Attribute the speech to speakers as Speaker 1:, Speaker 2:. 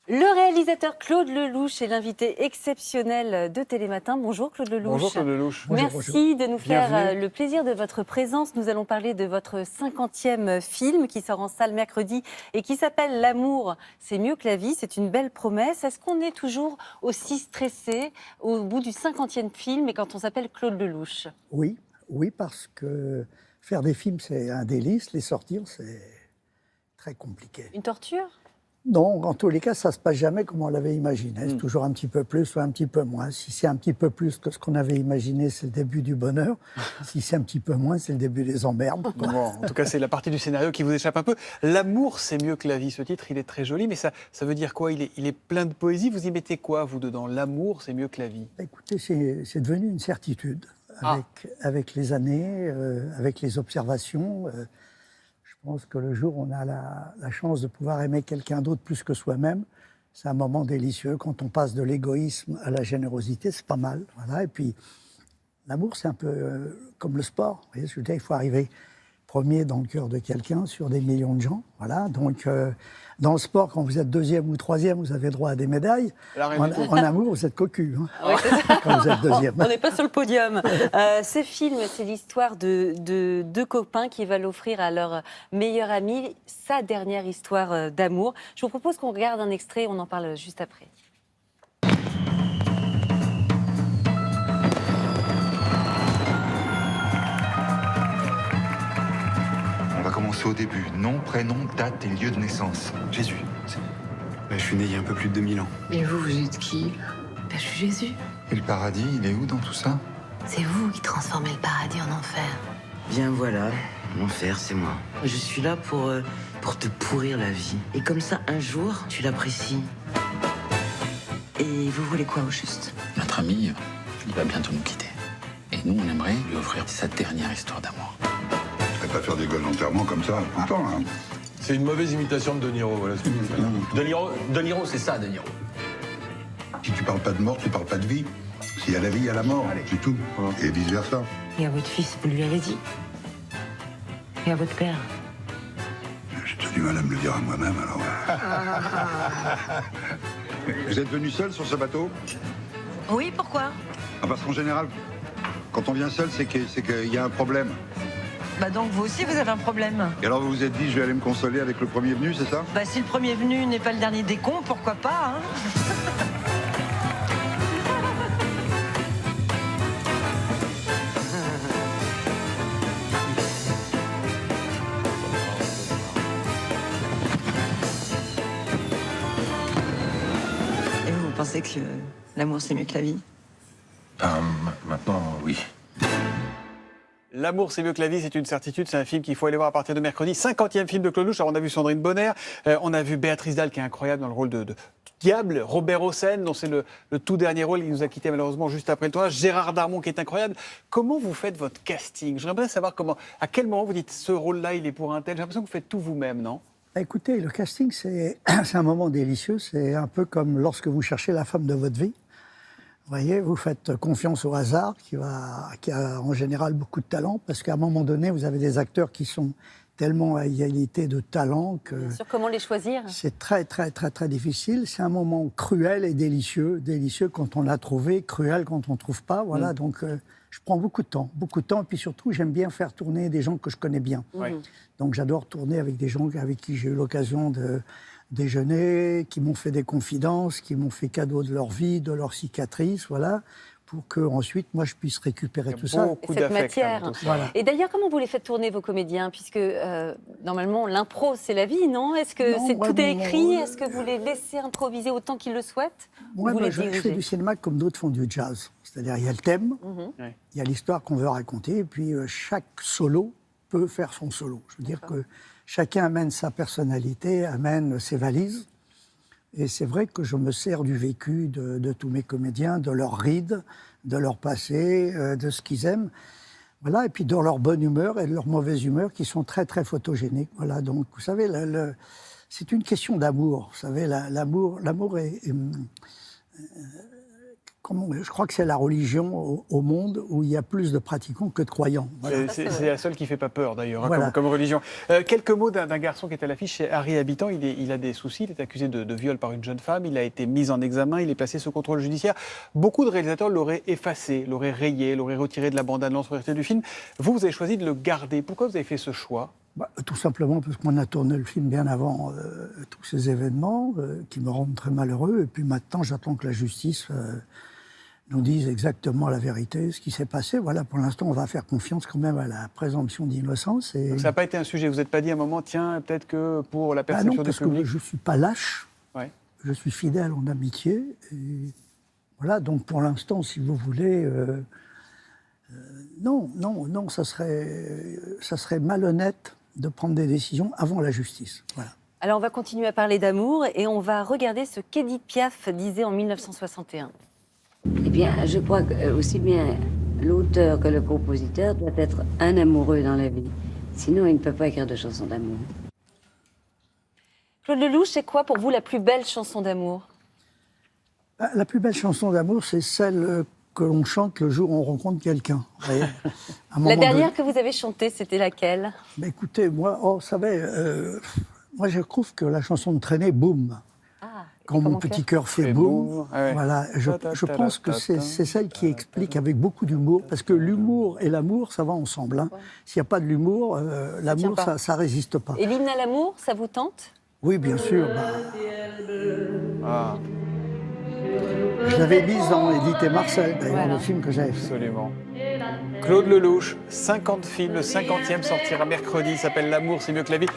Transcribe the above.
Speaker 1: Le réalisateur Claude Lelouch est l'invité exceptionnel de Télématin. Bonjour Claude Lelouch.
Speaker 2: Bonjour Claude Lelouch.
Speaker 1: Merci de nous faire
Speaker 2: Bienvenue.
Speaker 1: le plaisir de votre présence. Nous allons parler de votre 50e film qui sort en salle mercredi et qui s'appelle L'amour, c'est mieux que la vie. C'est une belle promesse. Est-ce qu'on est toujours aussi stressé au bout du 50e film et quand on s'appelle Claude Lelouch?
Speaker 3: Oui, oui, parce que faire des films, c'est un délice. Les sortir, c'est très compliqué.
Speaker 1: Une torture?
Speaker 3: Non, en tous les cas, ça ne se passe jamais comme on l'avait imaginé. C'est toujours un petit peu plus ou un petit peu moins. Si c'est un petit peu plus que ce qu'on avait imaginé, c'est le début du bonheur. Si c'est un petit peu moins, c'est le début des emmerdes.
Speaker 2: Bon, en tout cas, c'est la partie du scénario qui vous échappe un peu. L'amour, c'est mieux que la vie. Ce titre, il est très joli, mais ça veut dire quoi? Il est plein de poésie. Vous y mettez quoi, vous, dedans? L'amour, c'est mieux que la vie.
Speaker 3: Écoutez, c'est devenu une certitude avec les années, avec les observations. Je pense que le jour où on a la chance de pouvoir aimer quelqu'un d'autre plus que soi-même, c'est un moment délicieux. Quand on passe de l'égoïsme à la générosité, c'est pas mal. Voilà. Et puis, l'amour, c'est un peu comme le sport. Vous voyez, je veux dire, il faut arriver premier dans le cœur de quelqu'un sur des millions de gens. Voilà. Donc, dans le sport, quand vous êtes deuxième ou troisième, vous avez droit à des médailles. En amour, vous êtes cocu, hein,
Speaker 1: Oui,
Speaker 3: quand vous êtes deuxième.
Speaker 1: On n'est pas sur le podium. Ce film, c'est l'histoire de deux copains qui veulent offrir à leur meilleur ami sa dernière histoire d'amour. Je vous propose qu'on regarde un extrait, on en parle juste après.
Speaker 4: On va commencer au début. Nom, prénom, date et lieu de naissance.
Speaker 5: Jésus. Je suis né il y a un peu plus de 2000 ans.
Speaker 6: Et vous êtes qui? Je suis Jésus.
Speaker 4: Et le paradis, il est où dans tout ça?
Speaker 6: C'est vous qui transformez le paradis en enfer.
Speaker 7: Bien voilà, l'enfer c'est moi. Je suis là pour te pourrir la vie. Et comme ça, un jour, tu l'apprécies. Et vous voulez quoi au juste?
Speaker 5: Notre ami, il va bientôt nous quitter. Et nous, on aimerait lui offrir sa dernière histoire d'amour.
Speaker 8: Je ne vais pas faire des gosses d'enterrement comme ça tout le temps, hein.
Speaker 9: C'est une mauvaise imitation de De Niro, voilà ce que vous faites.
Speaker 5: De Niro, c'est ça, De Niro.
Speaker 8: Si tu parles pas de mort, tu parles pas de vie. S'il y a la vie, il y a la mort, c'est tout. Et vice-versa.
Speaker 6: Et à votre fils, vous lui avez dit? Et à votre père?
Speaker 8: J'ai du mal à me le dire à moi-même, alors. Vous êtes venu seul sur ce bateau?
Speaker 6: Oui, pourquoi?
Speaker 8: Parce qu'en général, quand on vient seul, c'est qu'il y a un problème.
Speaker 6: Bah donc vous aussi vous avez un problème.
Speaker 8: Et alors vous vous êtes dit, je vais aller me consoler avec le premier venu, c'est ça?
Speaker 6: Bah si le premier venu n'est pas le dernier des cons, pourquoi pas, hein? Et vous pensez que l'amour c'est mieux que la vie?
Speaker 9: Maintenant, oui.
Speaker 2: L'amour, c'est mieux que la vie, c'est une certitude. C'est un film qu'il faut aller voir à partir de mercredi. 50e film de Claude Lelouch. Alors, on a vu Sandrine Bonner, on a vu Béatrice Dalle, qui est incroyable dans le rôle de Diable, Robert Hossein, dont c'est le tout dernier rôle. Il nous a quittés malheureusement juste après le tournage. Gérard Darmon, qui est incroyable. Comment vous faites votre casting? J'aimerais bien savoir à quel moment vous dites ce rôle-là, il est pour un tel. J'ai l'impression que vous faites tout vous-même, non?
Speaker 3: Écoutez, le casting, c'est un moment délicieux. C'est un peu comme lorsque vous cherchez la femme de votre vie. Vous voyez, vous faites confiance au hasard, qui a en général beaucoup de talent, parce qu'à un moment donné, vous avez des acteurs qui sont tellement à égalité de talent que...
Speaker 1: Sur comment les choisir?
Speaker 3: C'est très, très, très, très difficile. C'est un moment cruel et délicieux. Délicieux quand on l'a trouvé, cruel quand on ne trouve pas. Voilà, donc je prends beaucoup de temps. Et puis surtout, j'aime bien faire tourner des gens que je connais bien. Donc j'adore tourner avec des gens avec qui j'ai eu l'occasion de déjeuner, qui m'ont fait des confidences, qui m'ont fait cadeau de leur vie, de leurs cicatrices, voilà, pour que ensuite moi je puisse récupérer tout ça.
Speaker 1: Cette matière.
Speaker 3: Voilà.
Speaker 1: Et d'ailleurs, comment vous les faites tourner vos comédiens? Puisque normalement, l'impro, c'est la vie, non? Est-ce que tout est écrit? Est-ce que vous les laissez improviser autant qu'ils le souhaitent?
Speaker 3: Moi, je fais du cinéma comme d'autres font du jazz. C'est-à-dire, il y a le thème, il y a l'histoire qu'on veut raconter, et puis chaque solo peut faire son solo. Je veux dire que chacun amène sa personnalité, amène ses valises. Et c'est vrai que je me sers du vécu de tous mes comédiens, de leur ride, de leur passé, de ce qu'ils aiment. Voilà, et puis de leur bonne humeur et de leur mauvaise humeur qui sont très, très photogéniques. Voilà, donc vous savez, c'est une question d'amour. Vous savez, l'amour est je crois que c'est la religion au monde où il y a plus de pratiquants que de croyants. Voilà.
Speaker 2: C'est la seule qui ne fait pas peur, d'ailleurs, hein,
Speaker 3: Voilà.
Speaker 2: comme religion. Quelques mots d'un garçon qui est à l'affiche, c'est Harry Habitant. Il a des soucis, il est accusé de viol par une jeune femme, il a été mis en examen, il est placé sous contrôle judiciaire. Beaucoup de réalisateurs l'auraient effacé, l'auraient rayé, l'auraient retiré de la bande-annonce du film. Vous avez choisi de le garder. Pourquoi vous avez fait ce choix ?
Speaker 3: Tout simplement parce qu'on a tourné le film bien avant tous ces événements qui me rendent très malheureux. Et puis maintenant, j'attends que la justice nous dise exactement la vérité, ce qui s'est passé. Voilà, pour l'instant, on va faire confiance quand même à la présomption d'innocence. Et...
Speaker 2: Donc ça n'a pas été un sujet. Vous n'êtes pas dit à un moment, tiens, peut-être que pour la perception
Speaker 3: non,
Speaker 2: du
Speaker 3: parce
Speaker 2: public.
Speaker 3: que je ne suis pas lâche.
Speaker 2: Ouais.
Speaker 3: Je suis fidèle en amitié. Et voilà, donc pour l'instant, si vous voulez... non, ça serait malhonnête de prendre des décisions avant la justice. Voilà.
Speaker 1: Alors on va continuer à parler d'amour et on va regarder ce qu'Édith Piaf disait en 1961.
Speaker 10: Eh bien, je crois que aussi bien l'auteur que le compositeur doit être un amoureux dans la vie. Sinon, il ne peut pas écrire de chansons d'amour.
Speaker 1: Claude Lelouch, c'est quoi pour vous la plus belle chanson d'amour ?
Speaker 3: La plus belle chanson d'amour, c'est celle que l'on chante le jour où on rencontre quelqu'un.
Speaker 1: La dernière que vous avez chantée, c'était laquelle ?
Speaker 3: Mais écoutez, moi, vous savez, moi je trouve que la chanson de Traînée, boum. Quand mon petit cœur fait boum, voilà, je pense que c'est celle qui explique avec beaucoup d'humour, parce que l'humour et l'amour, ça va ensemble. Hein. S'il n'y a pas de l'humour, l'amour, ça ne résiste pas.
Speaker 1: Et l'hymne à l'amour, ça vous tente ?
Speaker 3: Oui, bien sûr. Je l'avais mise dans Édith et Marcel, d'ailleurs, le film que j'avais fait.
Speaker 2: Absolument. Claude Lelouch, 50 films, le 50e sortira mercredi, il s'appelle L'amour, c'est mieux que la vie.